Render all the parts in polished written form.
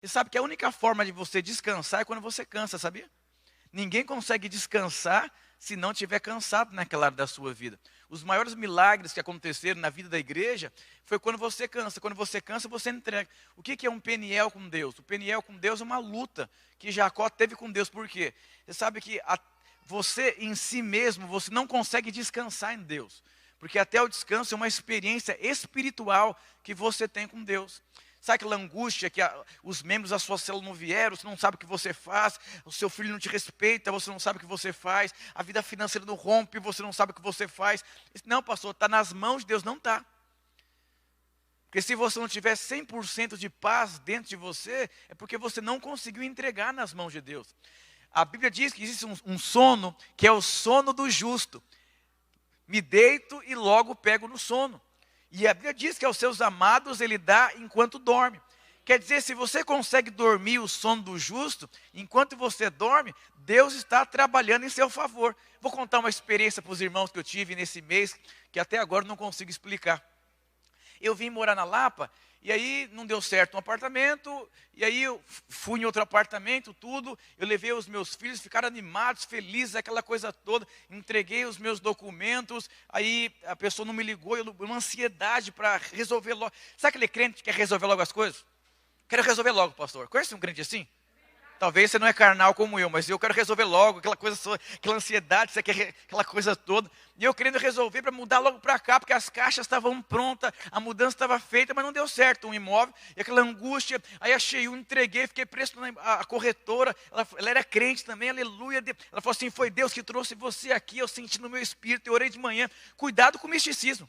Você sabe que a única forma de você descansar é quando você cansa, sabia? Ninguém consegue descansar se não estiver cansado naquela área da sua vida. Os maiores milagres que aconteceram na vida da igreja foi quando você cansa. Quando você cansa, você entrega. O que é um Peniel com Deus? O Peniel com Deus é uma luta que Jacó teve com Deus. Por quê? Você sabe que você em si mesmo, você não consegue descansar em Deus. Porque até o descanso é uma experiência espiritual que você tem com Deus. Sabe aquela angústia que os membros da sua célula não vieram, você não sabe o que você faz, o seu filho não te respeita, você não sabe o que você faz, a vida financeira não rompe, você não sabe o que você faz. Não, pastor, está nas mãos de Deus, não está. Porque se você não tiver 100% de paz dentro de você, é porque você não conseguiu entregar nas mãos de Deus. A Bíblia diz que existe um sono, que é o sono do justo. Me deito e logo pego no sono. E a Bíblia diz que aos seus amados ele dá enquanto dorme. Quer dizer, se você consegue dormir o sono do justo, enquanto você dorme, Deus está trabalhando em seu favor. Vou contar uma experiência para os irmãos que eu tive nesse mês, que até agora não consigo explicar. Eu vim morar na Lapa, e aí não deu certo um apartamento, e aí eu fui em outro apartamento, tudo. Eu levei os meus filhos, ficaram animados, felizes, aquela coisa toda. Entreguei os meus documentos, aí a pessoa não me ligou, uma ansiedade para resolver logo. Sabe aquele crente que quer resolver logo as coisas? Quero resolver logo, pastor. Conhece um crente assim? Talvez você não é carnal como eu, mas eu quero resolver logo, aquela coisa, aquela ansiedade, você quer aquela coisa toda. E eu querendo resolver para mudar logo para cá, porque as caixas estavam prontas, a mudança estava feita, mas não deu certo um imóvel, e aquela angústia. Aí achei um, entreguei, fiquei preso a corretora, ela era crente também, aleluia. Ela falou assim, foi Deus que trouxe você aqui, eu senti no meu espírito, eu orei de manhã. Cuidado com o misticismo.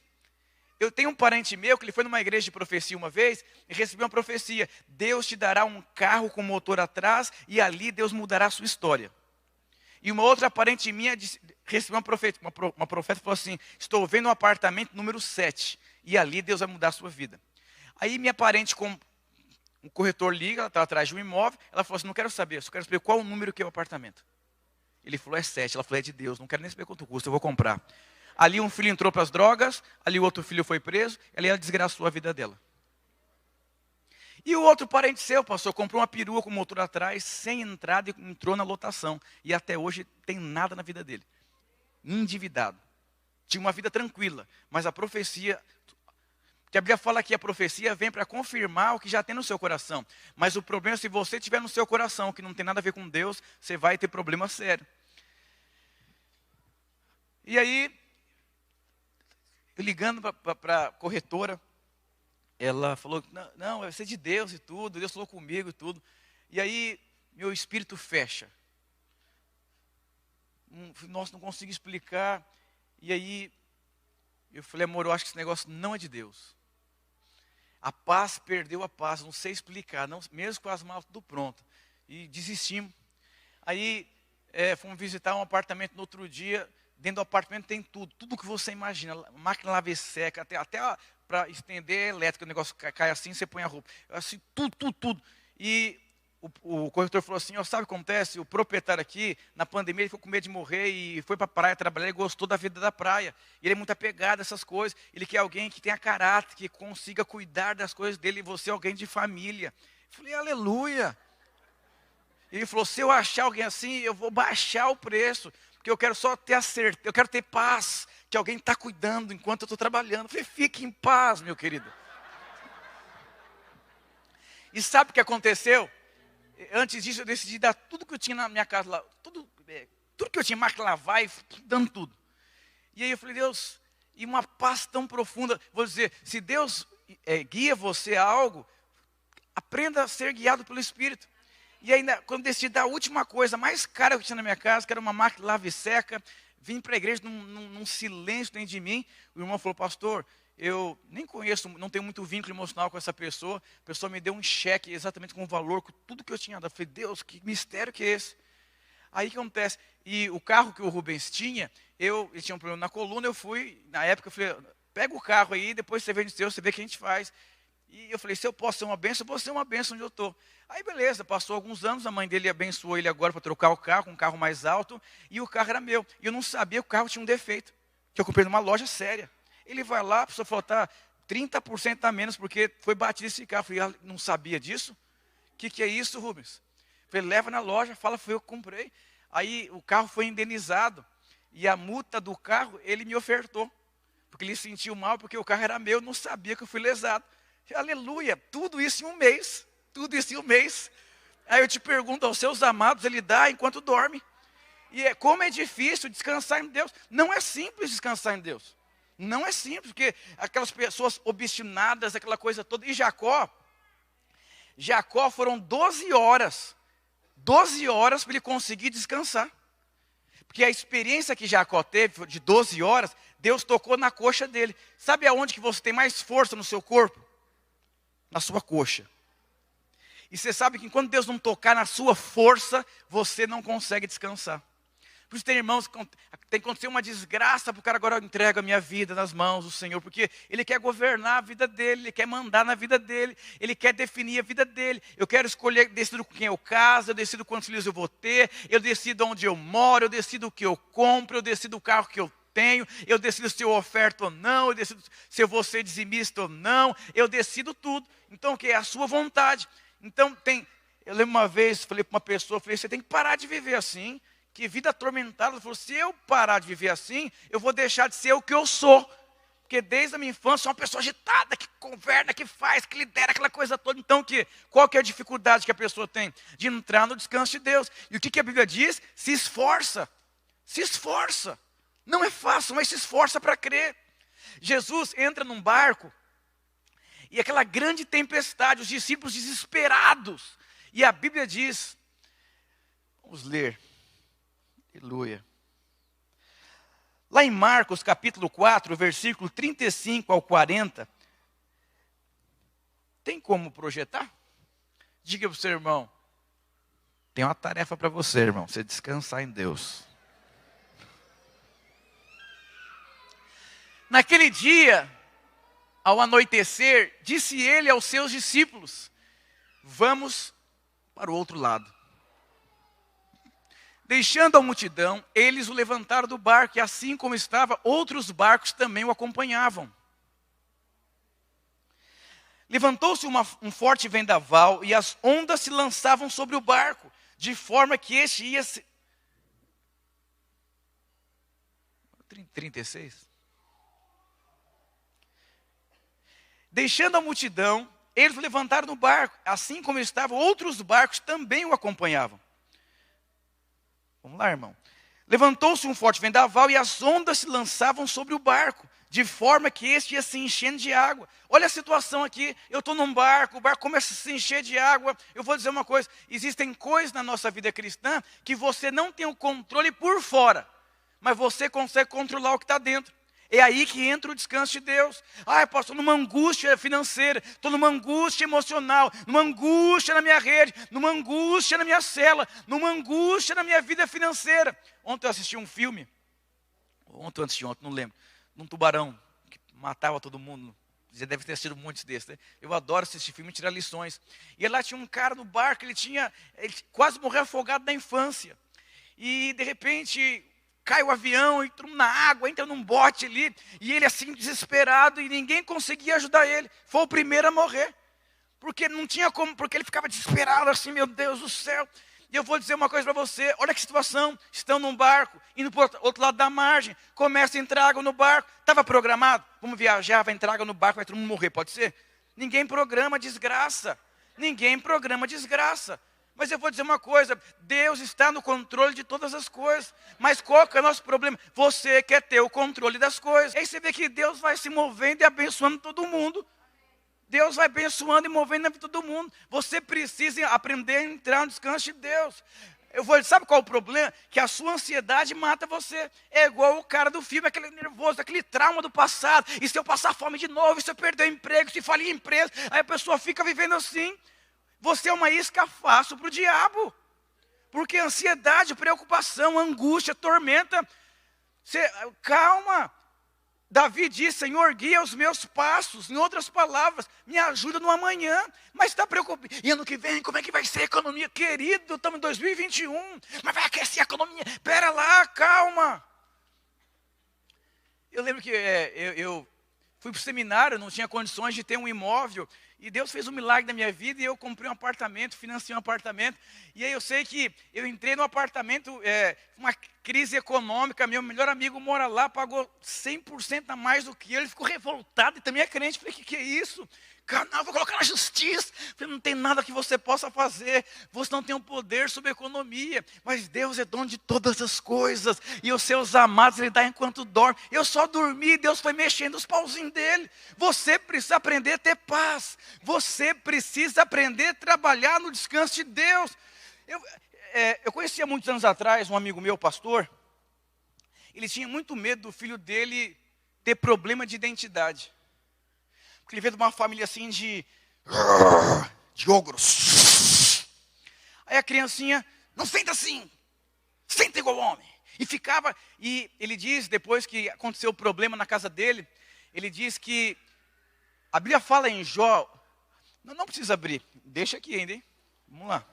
Eu tenho um parente meu que ele foi numa igreja de profecia uma vez e recebeu uma profecia. Deus te dará um carro com motor atrás e ali Deus mudará a sua história. E uma outra parente minha recebeu uma profeta falou assim, estou vendo um apartamento número 7 e ali Deus vai mudar a sua vida. Aí minha parente, com um corretor liga, ela está atrás de um imóvel, ela falou assim, não quero saber, só quero saber qual o número que é o apartamento. Ele falou, é 7, ela falou, é de Deus, não quero nem saber quanto custa, eu vou comprar. Ali um filho entrou para as drogas, ali o outro filho foi preso, ali ela desgraçou a vida dela. E o outro parente seu, pastor, comprou uma perua com motor atrás, sem entrada e entrou na lotação. E até hoje tem nada na vida dele. Endividado. Tinha uma vida tranquila, mas a profecia, que a Bíblia fala que a profecia vem para confirmar o que já tem no seu coração. Mas o problema é se você tiver no seu coração, que não tem nada a ver com Deus, você vai ter problema sério. E aí, ligando para a corretora, ela falou, não, vai ser de Deus e tudo, Deus falou comigo e tudo. E aí, meu espírito fecha. Nossa, não consigo explicar. E aí, eu falei, amor, eu acho que esse negócio não é de Deus. A paz, perdeu a paz, não sei explicar, não, mesmo com as malas tudo pronto. E desistimos. Aí, fomos visitar um apartamento no outro dia. Dentro do apartamento tem tudo que você imagina, máquina lave seca, até para estender elétrica, o negócio cai assim, você põe a roupa. Assim, tudo. E o corretor falou assim, sabe o que acontece? O proprietário aqui, na pandemia, ele ficou com medo de morrer e foi para a praia trabalhar, ele gostou da vida da praia. Ele é muito apegado a essas coisas, ele quer alguém que tenha caráter, que consiga cuidar das coisas dele, e você é alguém de família. Eu falei, aleluia. Ele falou, se eu achar alguém assim, eu vou baixar o preço. Porque eu quero só ter certeza, eu quero ter paz, que alguém está cuidando enquanto eu estou trabalhando. Eu falei, fique em paz, meu querido. E sabe o que aconteceu? Antes disso, eu decidi dar tudo que eu tinha na minha casa lá, tudo que eu tinha, máquina lavar, e dando tudo. E aí eu falei, Deus, e uma paz tão profunda. Vou dizer, se Deus guia você a algo, aprenda a ser guiado pelo Espírito. E ainda, quando decidi dar a última coisa, mais cara que eu tinha na minha casa, que era uma máquina lave seca, vim para a igreja num silêncio dentro de mim. O irmão falou, pastor, eu nem conheço, não tenho muito vínculo emocional com essa pessoa. A pessoa me deu um cheque exatamente com o valor, com tudo que eu tinha dado. Eu falei, Deus, que mistério que é esse? Aí o que acontece? E o carro que o Rubens tinha, ele tinha um problema na coluna, eu fui, na época eu falei, pega o carro aí, depois você vende o seu, você vê o que a gente faz. E eu falei, se eu posso ser uma bênção, eu vou ser uma bênção onde eu estou. Aí beleza, passou alguns anos, a mãe dele abençoou ele agora para trocar o carro, um carro mais alto, e o carro era meu. E eu não sabia que o carro tinha um defeito, que eu comprei numa loja séria. Ele vai lá, precisa faltar 30% a menos, porque foi batido esse carro. Eu falei, não sabia disso? que é isso, Rubens? Eu falei, leva na loja, fala, foi eu que comprei. Aí o carro foi indenizado. E a multa do carro, ele me ofertou. Porque ele sentiu mal, porque o carro era meu, não sabia que eu fui lesado. Aleluia, tudo isso em um mês. Tudo isso em um mês. Aí eu te pergunto, aos seus amados, ele dá enquanto dorme. E como é difícil descansar em Deus. Não é simples descansar em Deus. Não é simples, porque aquelas pessoas obstinadas, aquela coisa toda. E Jacó foram 12 horas. 12 horas para ele conseguir descansar. Porque a experiência que Jacó teve de 12 horas, Deus tocou na coxa dele. Sabe aonde que você tem mais força no seu corpo? Na sua coxa. E você sabe que quando Deus não tocar na sua força, você não consegue descansar. Por isso tem irmãos, tem que acontecer uma desgraça para o cara agora entrega a minha vida nas mãos do Senhor. Porque Ele quer governar a vida dele, Ele quer mandar na vida dele, Ele quer definir a vida dele. Eu quero escolher, decido com quem eu caso, eu decido quantos filhos eu vou ter, eu decido onde eu moro, eu decido o que eu compro, eu decido o carro que eu tenho, eu decido se eu oferto ou não, eu decido se eu vou ser dizimista ou não, eu decido tudo. Então o que? É a sua vontade. Então eu lembro uma vez, falei para uma pessoa, falei, você tem que parar de viver assim. Que vida atormentada. Ela falou, se eu parar de viver assim, eu vou deixar de ser o que eu sou. Porque desde a minha infância, sou uma pessoa agitada, que governa, que faz, que lidera aquela coisa toda. Então, qual que é a dificuldade que a pessoa tem? De entrar no descanso de Deus. E o que a Bíblia diz? Se esforça. Se esforça. Não é fácil, mas se esforça para crer. Jesus entra num barco, e aquela grande tempestade, os discípulos desesperados. E a Bíblia diz, vamos ler. Aleluia. Lá em Marcos capítulo 4, versículo 35 ao 40. Tem como projetar? Diga para o seu irmão. Tem uma tarefa para você, irmão. Você descansar em Deus. Naquele dia, ao anoitecer, disse ele aos seus discípulos, vamos para o outro lado. Deixando a multidão, eles o levantaram do barco, e assim como estava, outros barcos também o acompanhavam. Levantou-se um forte vendaval, e as ondas se lançavam sobre o barco, de forma que este ia se... 36. Deixando a multidão, eles o levantaram do barco, assim como estava, outros barcos também o acompanhavam. Vamos lá, irmão. Levantou-se um forte vendaval e as ondas se lançavam sobre o barco, de forma que este ia se enchendo de água. Olha a situação aqui, eu estou num barco, o barco começa a se encher de água. Eu vou dizer uma coisa, existem coisas na nossa vida cristã que você não tem o controle por fora, mas você consegue controlar o que está dentro. É aí que entra o descanso de Deus. Ah, pastor, estou numa angústia financeira, estou numa angústia emocional, numa angústia na minha rede, numa angústia na minha cela, numa angústia na minha vida financeira. Ontem eu assisti um filme, ontem, não lembro, num tubarão que matava todo mundo. Já deve ter assistido muitos desses, né? Eu adoro assistir filme e tirar lições. E lá tinha um cara no barco, ele quase morreu afogado na infância. E de repente... cai o avião, entra na água, entra num bote ali, e ele assim desesperado, e ninguém conseguia ajudar ele. Foi o primeiro a morrer, porque não tinha como, porque ele ficava desesperado assim, meu Deus do céu. E eu vou dizer uma coisa para você, olha que situação, estão num barco, indo para o outro lado da margem, começa a entrar água no barco, estava programado, vamos viajar, vai entrar água no barco, vai todo mundo morrer, pode ser? Ninguém programa desgraça, ninguém programa desgraça. Mas eu vou dizer uma coisa, Deus está no controle de todas as coisas. Mas qual que é o nosso problema? Você quer ter o controle das coisas. E aí você vê que Deus vai se movendo e abençoando todo mundo. Deus vai abençoando e movendo a vida de todo mundo. Você precisa aprender a entrar no descanso de Deus. Sabe qual é o problema? Que a sua ansiedade mata você. É igual o cara do filme, aquele nervoso, aquele trauma do passado. E se eu passar fome de novo, e se eu perder o emprego, se falir a empresa, aí a pessoa fica vivendo assim. Você é uma isca fácil para o diabo. Porque ansiedade, preocupação, angústia, tormenta. Calma. Davi diz, Senhor, guia os meus passos. Em outras palavras, me ajuda no amanhã. Mas está preocupado. E ano que vem, como é que vai ser a economia? Querido, estamos em 2021. Mas vai aquecer a economia. Espera lá, calma. Eu lembro que eu fui para o seminário, não tinha condições de ter um imóvel. E Deus fez um milagre na minha vida e eu comprei um apartamento, financei um apartamento. E aí eu sei que eu entrei no apartamento, uma crise econômica, meu melhor amigo mora lá, pagou 100% a mais do que ele ficou revoltado e também é crente. Falei, que é isso? Canal, vou colocar na justiça. Falei, não tem nada que você possa fazer, você não tem um poder sobre a economia, mas Deus é dono de todas as coisas, e os seus amados Ele dá enquanto dorme. Eu só dormi, Deus foi mexendo os pauzinhos dele. Você precisa aprender a ter paz, você precisa aprender a trabalhar no descanso de Deus. Eu conhecia muitos anos atrás um amigo meu, pastor, ele tinha muito medo do filho dele ter problema de identidade. Porque ele veio de uma família assim de ogros. Aí a criancinha, não senta assim, senta igual homem. E ficava, e ele diz, depois que aconteceu o problema na casa dele, ele diz que, a Bíblia fala em Jó, não precisa abrir, deixa aqui ainda, hein? Vamos lá.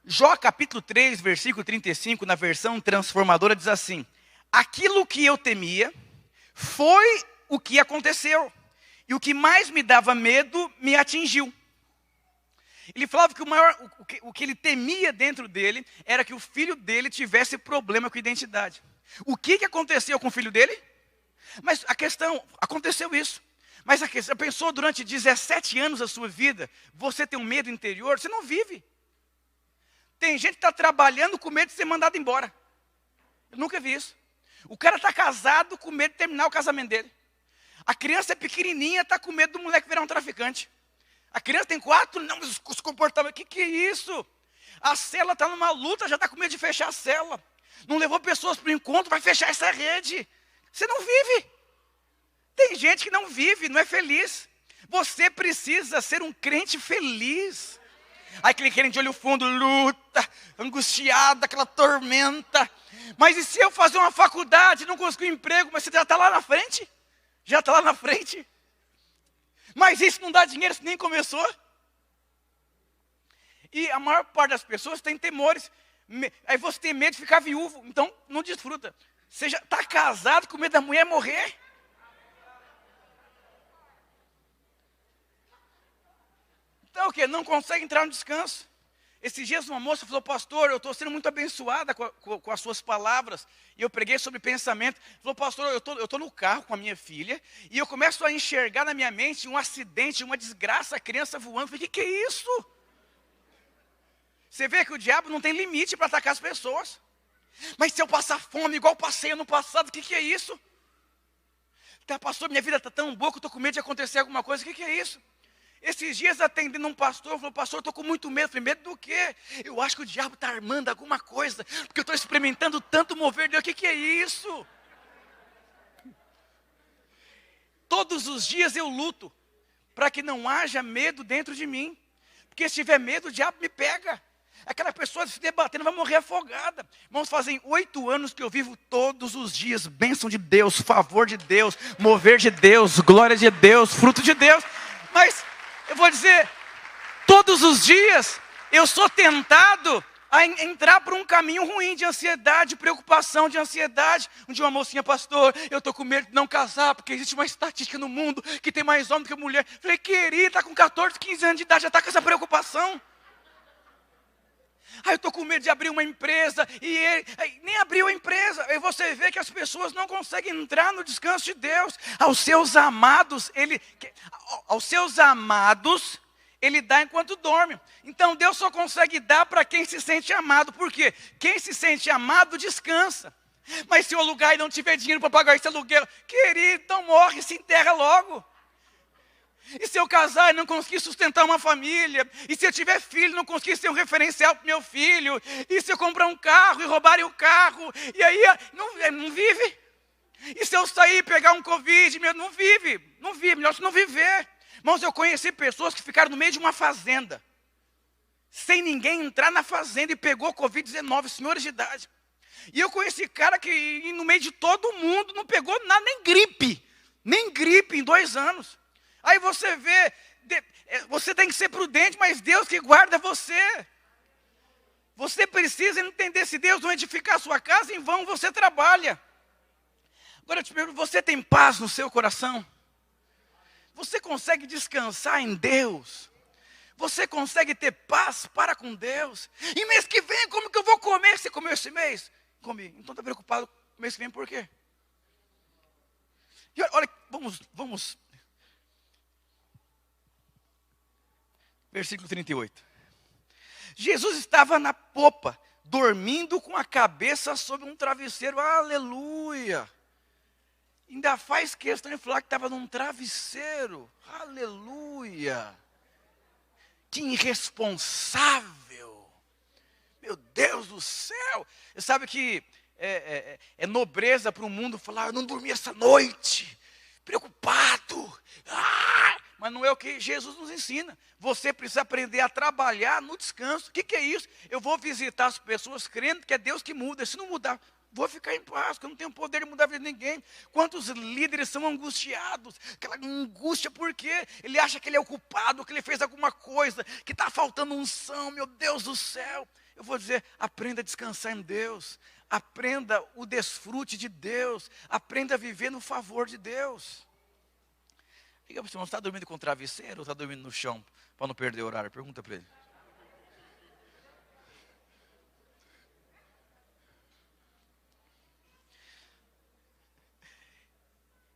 Jó capítulo 3, versículo 35, na versão transformadora, diz assim: aquilo que eu temia foi o que aconteceu, e o que mais me dava medo me atingiu. Ele falava que o que ele temia dentro dele era que o filho dele tivesse problema com identidade. O que aconteceu com o filho dele? Mas a questão, aconteceu isso. Mas a questão, pensou durante 17 anos da sua vida, você tem um medo interior, você não vive. Tem gente que está trabalhando com medo de ser mandado embora. Eu nunca vi isso. O cara está casado com medo de terminar o casamento dele. A criança é pequenininha, está com medo do moleque virar um traficante. A criança tem 4, não, mas os comportamentos, que é isso? A célula está numa luta, já está com medo de fechar a célula. Não levou pessoas para o encontro, vai fechar essa rede. Você não vive. Tem gente que não vive, não é feliz. Você precisa ser um crente feliz. Aí aquele crente de olho fundo, luta, angustiado, aquela tormenta. Mas e se eu fazer uma faculdade, não conseguir um emprego, mas você já está lá na frente? Já está lá na frente. Mas isso não dá dinheiro, você nem começou. E a maior parte das pessoas tem temores. Aí você tem medo de ficar viúvo, então não desfruta. Você já está casado com medo da mulher morrer. Então o quê? Não consegue entrar no descanso. Esses dias uma moça falou, pastor, eu estou sendo muito abençoada com as suas palavras. E eu preguei sobre pensamento. Falou, pastor, eu estou no carro com a minha filha. E eu começo a enxergar na minha mente um acidente, uma desgraça, a criança voando. Eu falei, que é isso? Você vê que o diabo não tem limite para atacar as pessoas. Mas se eu passar fome, igual passei ano passado, o que é isso? Tá, pastor, minha vida está tão boa que eu estou com medo de acontecer alguma coisa. O que é isso? Esses dias atendendo um pastor, falou, pastor, eu estou com muito medo. Falei, medo do quê? Eu acho que o diabo está armando alguma coisa, porque eu estou experimentando tanto mover de Deus. O que é isso? Todos os dias eu luto, para que não haja medo dentro de mim. Porque se tiver medo, o diabo me pega. Aquela pessoa se debatendo vai morrer afogada. Irmãos, fazem 8 anos que eu vivo todos os dias. Bênção de Deus, favor de Deus, mover de Deus, glória de Deus, fruto de Deus. Mas eu vou dizer, todos os dias eu sou tentado a entrar por um caminho ruim de ansiedade, preocupação, de ansiedade. Um dia uma mocinha, pastor, eu estou com medo de não casar, porque existe uma estatística no mundo que tem mais homem do que mulher. Falei, querida, está com 14, 15 anos de idade, já está com essa preocupação. Aí eu estou com medo de abrir uma empresa, e ele nem abriu a empresa. Aí você vê que as pessoas não conseguem entrar no descanso de Deus. Aos seus amados, Ele dá enquanto dorme. Então Deus só consegue dar para quem se sente amado. Por quê? Quem se sente amado descansa. Mas se o alugar e não tiver dinheiro para pagar esse aluguel, querido, então morre, se enterra logo. E se eu casar e não conseguir sustentar uma família? E se eu tiver filho, não conseguir ser um referencial para meu filho? E se eu comprar um carro e roubarem o carro? E aí, não vive? E se eu sair e pegar um Covid? Não vive, melhor se não viver. Irmãos, eu conheci pessoas que ficaram no meio de uma fazenda, sem ninguém entrar na fazenda, e pegou Covid-19, senhores de idade. E eu conheci cara que no meio de todo mundo não pegou nada, nem gripe em 2 anos. Aí você vê, você tem que ser prudente, mas Deus que guarda você. Você precisa entender, se Deus não edificar a sua casa, em vão você trabalha. Agora eu te pergunto, você tem paz no seu coração? Você consegue descansar em Deus? Você consegue ter paz para com Deus? E mês que vem, como que eu vou comer? Você comeu esse mês? Comi. Então está preocupado mês que vem por quê? E olha, vamos. Versículo 38. Jesus estava na popa, dormindo com a cabeça sobre um travesseiro. Aleluia! Ainda faz questão de falar que estava num travesseiro. Aleluia! Que irresponsável! Meu Deus do céu! Você sabe que é nobreza para o mundo falar, eu não dormi essa noite, preocupado. Mas não é o que Jesus nos ensina. Você precisa aprender a trabalhar no descanso. O que é isso? Eu vou visitar as pessoas crendo que é Deus que muda. Se não mudar, vou ficar em paz, porque eu não tenho poder de mudar a vida de ninguém. Quantos líderes são angustiados? Aquela angústia porque ele acha que ele é o culpado, que ele fez alguma coisa, que está faltando unção, meu Deus do céu. Eu vou dizer, aprenda a descansar em Deus. Aprenda o desfrute de Deus. Aprenda a viver no favor de Deus. Diga para você, você está dormindo com travesseiro ou está dormindo no chão para não perder o horário? Pergunta para ele.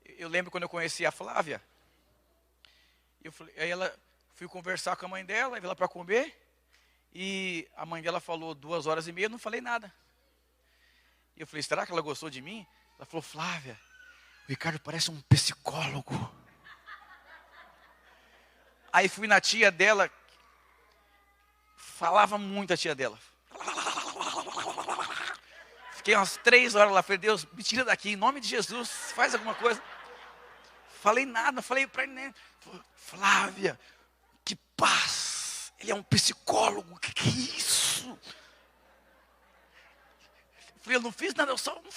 Eu lembro quando eu conheci a Flávia. Aí ela fui conversar com a mãe dela, veio lá para comer. E a mãe dela falou 2h30, eu não falei nada. E eu falei, será que ela gostou de mim? Ela falou, Flávia, o Ricardo parece um psicólogo. Aí fui na tia dela, falava muito a tia dela. Fiquei umas 3 horas lá, falei, Deus, me tira daqui, em nome de Jesus, faz alguma coisa. Falei nada, não falei para ele. Flávia, que paz, ele é um psicólogo, que é isso? Eu falei, eu não fiz nada, eu só não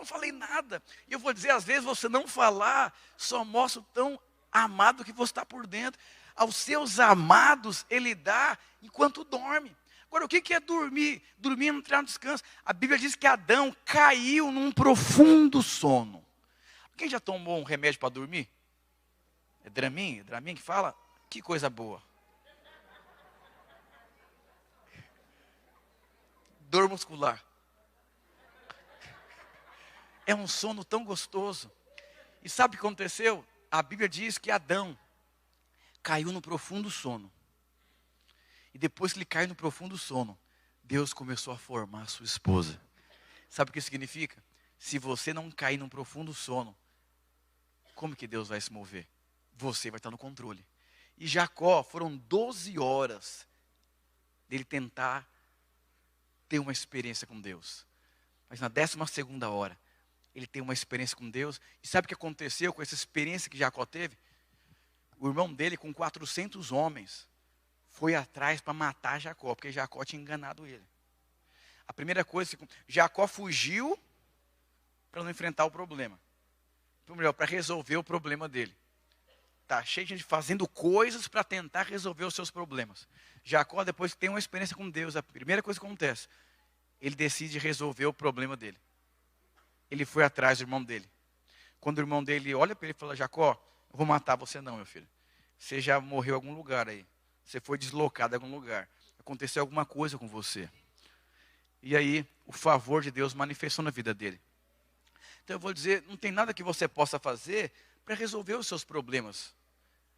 falei nada. E eu vou dizer, às vezes você não falar, só mostra o tão amado que você está por dentro. Aos seus amados ele dá enquanto dorme. Agora, o que é dormir? Dormir é não entrar no descanso. A Bíblia diz que Adão caiu num profundo sono. Quem já tomou um remédio para dormir? É Dramin? Dramin que fala? Que coisa boa. Dor muscular. É um sono tão gostoso. E sabe o que aconteceu? A Bíblia diz que Adão caiu no profundo sono. E depois que ele caiu no profundo sono, Deus começou a formar a sua esposa. Sabe o que significa? Se você não cair num profundo sono, como que Deus vai se mover? Você vai estar no controle. E Jacó, foram 12 horas dele tentar ter uma experiência com Deus. Mas na 12ª hora, ele tem uma experiência com Deus. E sabe o que aconteceu com essa experiência que Jacó teve? O irmão dele, com 400 homens, foi atrás para matar Jacó, porque Jacó tinha enganado ele. A primeira coisa, Jacó fugiu para não enfrentar o problema. Ou melhor, para resolver o problema dele. Tá cheio de gente fazendo coisas para tentar resolver os seus problemas. Jacó, depois que tem uma experiência com Deus, a primeira coisa que acontece, ele decide resolver o problema dele. Ele foi atrás do irmão dele. Quando o irmão dele olha para ele e fala, Jacó, eu vou matar você não, meu filho. Você já morreu em algum lugar aí. Você foi deslocado em algum lugar. Aconteceu alguma coisa com você. E aí, o favor de Deus manifestou na vida dele. Então eu vou dizer, não tem nada que você possa fazer para resolver os seus problemas.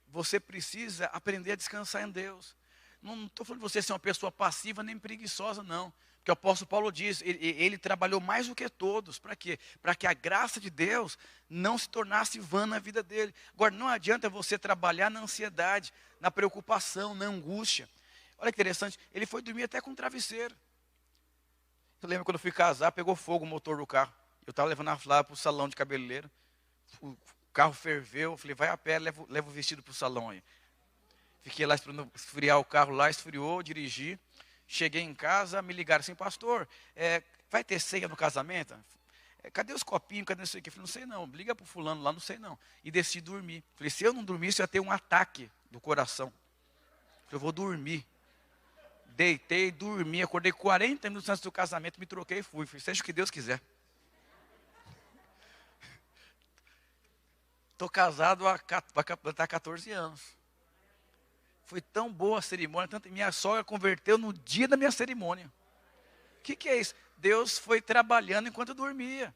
Você precisa aprender a descansar em Deus. Não estou falando de você ser uma pessoa passiva nem preguiçosa, não. Porque o apóstolo Paulo diz, ele trabalhou mais do que todos. Para quê? Para que a graça de Deus não se tornasse vã na vida dele. Agora, não adianta você trabalhar na ansiedade, na preocupação, na angústia. Olha que interessante, ele foi dormir até com um travesseiro. Eu lembro quando eu fui casar, pegou fogo o motor do carro. Eu estava levando a Flávia para o salão de cabeleireiro. O carro ferveu, eu falei, vai a pé, leva o vestido para o salão aí. Fiquei lá esperando esfriar o carro lá, esfriou, dirigi. Cheguei em casa, me ligaram assim, pastor, vai ter ceia no casamento? Cadê os copinhos, cadê isso aqui? Eu falei, não sei não, liga para o fulano lá, não sei não. E decidi dormir. Falei, se eu não dormisse, eu ia ter um ataque do coração. Falei, eu vou dormir. Deitei, dormi, acordei 40 minutos antes do casamento, me troquei e fui. Falei, seja o que Deus quiser. Estou casado vai completar 14 anos. Foi tão boa a cerimônia, tanto minha sogra converteu no dia da minha cerimônia. O que é isso? Deus foi trabalhando enquanto eu dormia.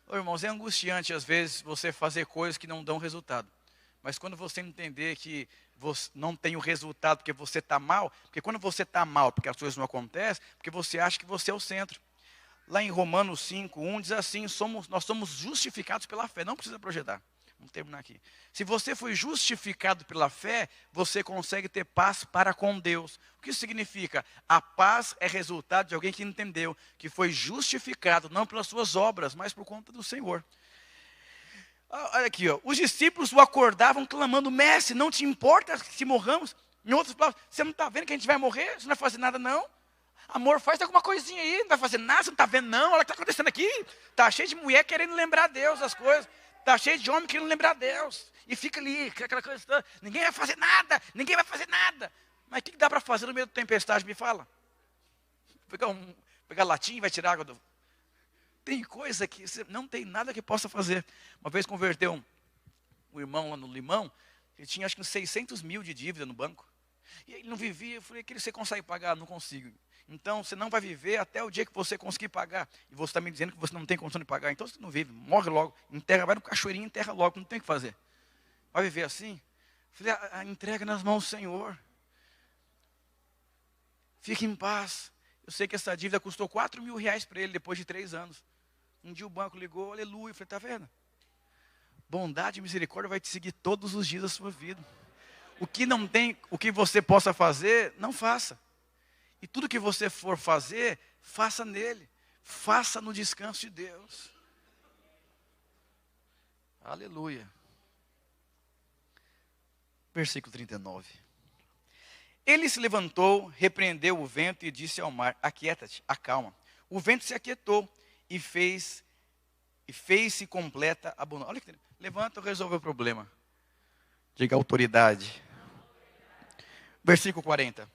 Ô, irmãos, é angustiante às vezes você fazer coisas que não dão resultado. Mas quando você entender que você não tem o resultado porque você está mal, porque quando você está mal porque as coisas não acontecem, porque você acha que você é o centro. Lá em Romanos 5:1 diz assim, nós somos justificados pela fé. Não precisa projetar. Vamos terminar aqui. Se você foi justificado pela fé, você consegue ter paz para com Deus. O que isso significa? A paz é resultado de alguém que entendeu que foi justificado, não pelas suas obras, mas por conta do Senhor. Olha aqui, ó. Os discípulos o acordavam clamando, mestre, não te importa se morramos? Em outras palavras, você não está vendo que a gente vai morrer? Você não vai fazer nada não? Amor, faz alguma coisinha aí, não vai fazer nada, você não está vendo não? Olha o que está acontecendo aqui. Está cheio de mulher querendo lembrar Deus das coisas. Está cheio de homem querendo lembrar Deus. E fica ali, aquela coisa toda. Ninguém vai fazer nada, ninguém vai fazer nada. Mas o que dá para fazer no meio da tempestade, me fala? Pegar latinha e vai tirar água do... Tem coisa que não tem nada que possa fazer. Uma vez converteu um irmão lá no Limão, ele tinha acho que uns 600 mil de dívida no banco. E ele não vivia, eu falei, que você consegue pagar? Não consigo. Então, você não vai viver até o dia que você conseguir pagar. E você está me dizendo que você não tem condição de pagar. Então, você não vive, morre logo. Enterra, vai no cachoeirinho, enterra logo, não tem o que fazer. Vai viver assim? Eu falei, entrega nas mãos do Senhor. Fique em paz. Eu sei que essa dívida custou 4 mil reais para ele depois de 3 anos. Um dia o banco ligou, aleluia. Eu falei, está vendo? Bondade e misericórdia vai te seguir todos os dias da sua vida. O que você possa fazer, não faça. E tudo que você for fazer, faça nele. Faça no descanso de Deus. Aleluia. Versículo 39. Ele se levantou, repreendeu o vento e disse ao mar, aquieta-te, acalma. O vento se aquietou e fez-se completa a bonança. Olha que levanta e resolve o problema. Diga autoridade. Versículo 40.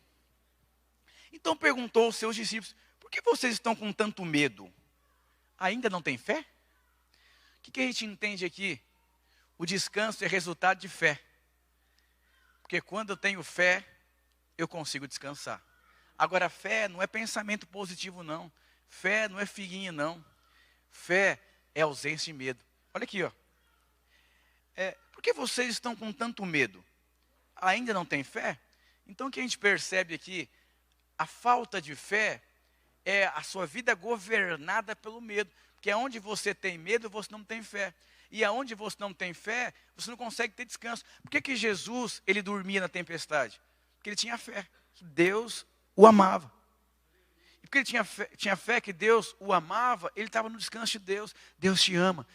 Então perguntou aos seus discípulos, por que vocês estão com tanto medo? Ainda não tem fé? O que a gente entende aqui? O descanso é resultado de fé. Porque quando eu tenho fé, eu consigo descansar. Agora, fé não é pensamento positivo, não. Fé não é figuinha, não. Fé é ausência de medo. Olha aqui, ó. Por que vocês estão com tanto medo? Ainda não tem fé? Então, o que a gente percebe aqui? A falta de fé é a sua vida governada pelo medo. Porque aonde você tem medo, você não tem fé. E aonde você não tem fé, você não consegue ter descanso. Por que Jesus, ele dormia na tempestade? Porque ele tinha fé, que Deus o amava. E porque ele tinha fé que Deus o amava, ele estava no descanso de Deus. Deus te ama,